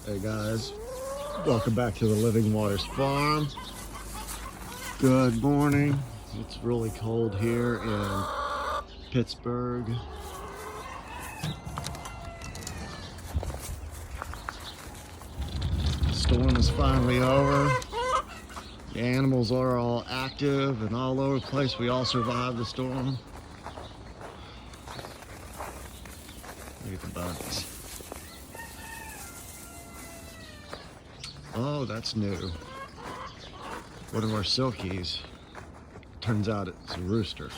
Hey guys, welcome back to the Living Waters Farm. Good morning. It's really cold here in Pittsburgh. The storm is finally over. The animals are all active and all over the place. We all survived the storm. Look at the bunnies. Oh, that's new. One of our silkies. Turns out it's a rooster.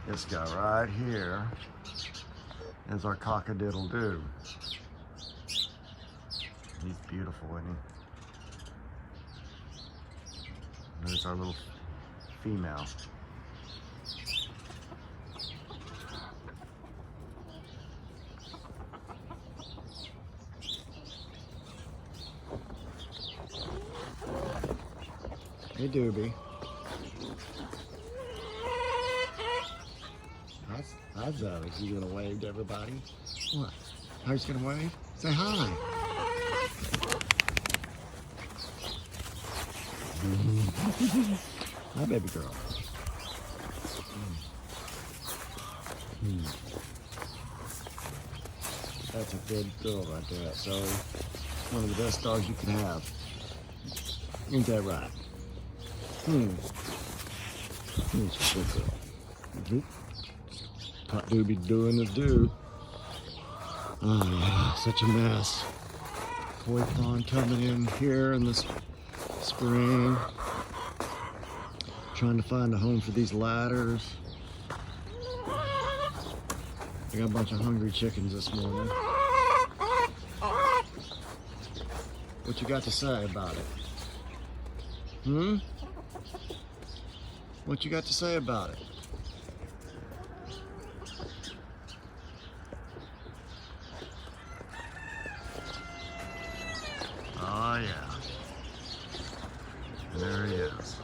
This guy right here is our cock-a-doodle-doo. He's beautiful, isn't he? There's our little female. Hey, Doobie. How's that? Is he gonna wave to everybody? What? How he's gonna wave? Say hi. Hi, baby girl. That's a good girl right there. So, one of the best dogs you can have. Ain't that right? She's a good girl. Pot Doobie doing his do. Oh yeah, such a mess. Koi pond coming in here in this spring. Trying to find a home for these ladders. I got a bunch of hungry chickens this morning. What you got to say about it? What you got to say about it? Oh yeah. There he is.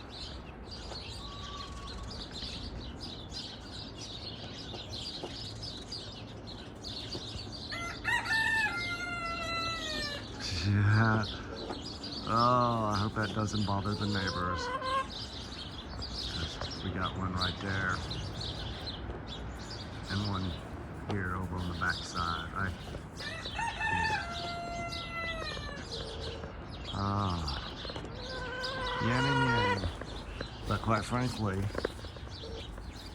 Yeah. Oh, I hope that doesn't bother the neighbors. We got one right there. And one here over on the back side. Right? Ah. Yan and yang. But quite frankly,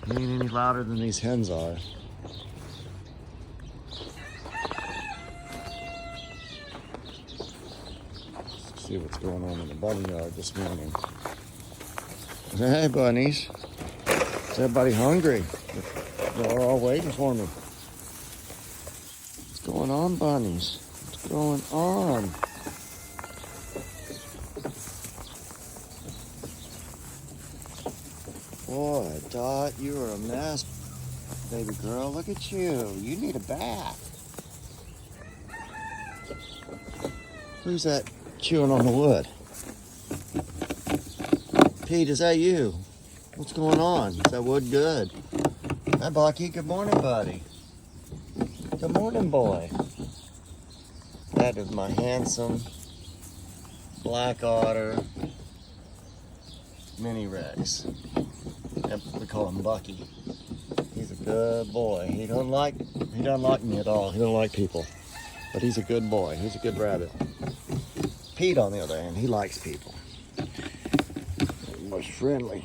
he ain't any louder than these hens are. Let's see what's going on in the bunny yard this morning. Hey bunnies. Is everybody hungry? They're all waiting for me. What's going on, bunnies? What's going on? Boy, Dot, you are a mess, baby girl. Look at you. You need a bath. Who's that chewing on the wood? Pete, is that you? What's going on? Is that wood good? Hi, Bucky. Good morning, buddy. Good morning, boy. That is my handsome black otter mini Rex. We call him Bucky. He's a good boy. He doesn't like me at all. He don't like people. But he's a good boy. He's a good rabbit. Pete, on the other hand, he likes people. Most friendly.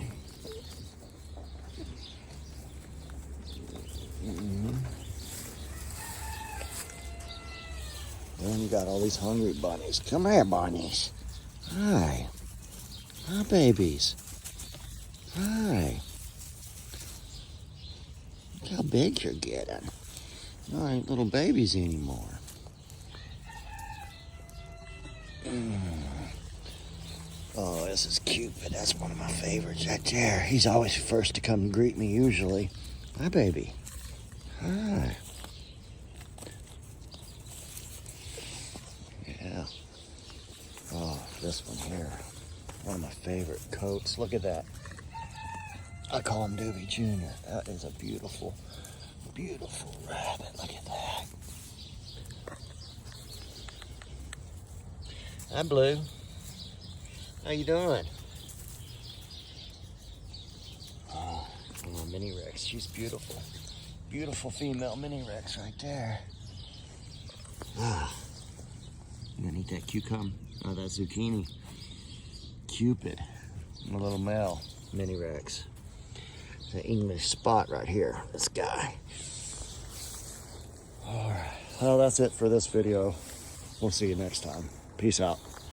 Then you got all these hungry bunnies. Come here, bunnies. Hi. Hi, babies. Hi. Look how big you're getting. You ain't little babies anymore. Oh, this is Cupid. That's one of my favorites right there. He's always first to come and greet me usually. Hi, baby. Hi. Yeah. Oh, this one here. One of my favorite coats. Look at that. I call him Doobie Jr. That is a beautiful, beautiful rabbit. Look at that. Hi, Blue. How you doing? Oh, Mini Rex. She's beautiful. Beautiful female Mini Rex right there. Ah. You gonna eat that cucumber? Oh, that zucchini. Cupid. My little male Mini Rex. The English spot right here. This guy. All right. Well, that's it for this video. We'll see you next time. Peace out.